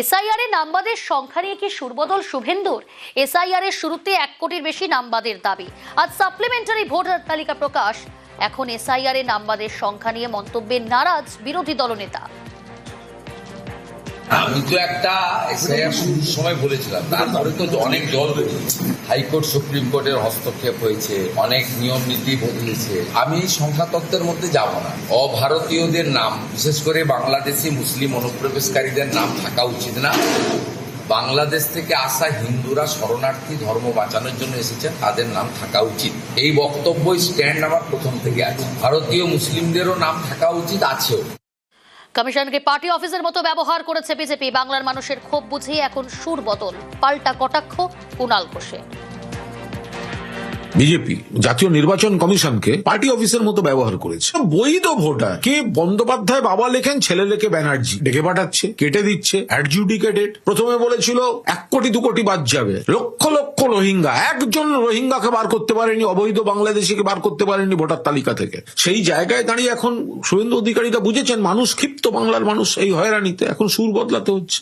SIR এ নামবাদের সংখ্যা নিয়ে কি সুরবদল শুভেন্দুর? এসআইআর এর শুরুতে 1 কোটির বেশি নামবাদের দাবি। আজ সাপ্লিমেন্টারি ভোটার তালিকা প্রকাশ। এখন এসআইআর এ নামবাদের সংখ্যা নিয়ে মন্তব্যে নারাজ বিরোধী দলনেতা। আমি তো একটা এসআইআর শুরুর সময় বলেছিলাম, তারপরে তো অনেক দল হাইকোর্ট সুপ্রিম কোর্টের হস্তক্ষেপ হয়েছে, অনেক নিয়ম নীতি বদলেছে। আমি সংখ্যা তত্ত্বের মধ্যে যাব না। অভারতীয়দের নাম, বিশেষ করে বাংলাদেশি মুসলিম অনুপ্রবেশকারীদের নাম থাকা উচিত না। বাংলাদেশ থেকে আসা হিন্দুরা শরণার্থী, ধর্ম বাঁচানোর জন্য এসেছেন, তাদের নাম থাকা উচিত। এই বক্তব্য স্ট্যান্ড আমার প্রথম থেকে আছে। ভারতীয় মুসলিমদেরও নাম থাকা উচিত, আছেও। কমিশনকে পার্টি অফিসের মতো ব্যবহার করেছে বিজেপি। বাংলার মানুষের ক্ষোভ বুঝিয়ে এখন সুর বদল, পাল্টা কটাক্ষ কুণাল ঘোষের। বিজেপি জাতীয় নির্বাচন কমিশনকে পার্টি অফিসের মতো ব্যবহার করেছে। বৈধ ভোটার কে বন্দ্যোপাধ্যায় বাবা লেখেন, ছেলে লেখে ব্যানার্জি, ডেকে পাঠাচ্ছে, কেটে দিচ্ছে, অ্যাডজুডিকেটেড। প্রথমে বলেছিল 1 কোটি 2 কোটি বাদ যাবে, লক্ষ লক্ষ রোহিঙ্গা, একজন রোহিঙ্গাকে বার করতে পারেনি, অবৈধ বাংলাদেশিকে বার করতে পারেনি ভোটার তালিকা থেকে। সেই জায়গায় দাঁড়িয়ে এখন শুভেন্দু অধিকারীরা বুঝেছেন মানুষ ক্ষিপ্ত, বাংলার মানুষ এই হয়রানিতে, এখন সুর বদলাতে হচ্ছে।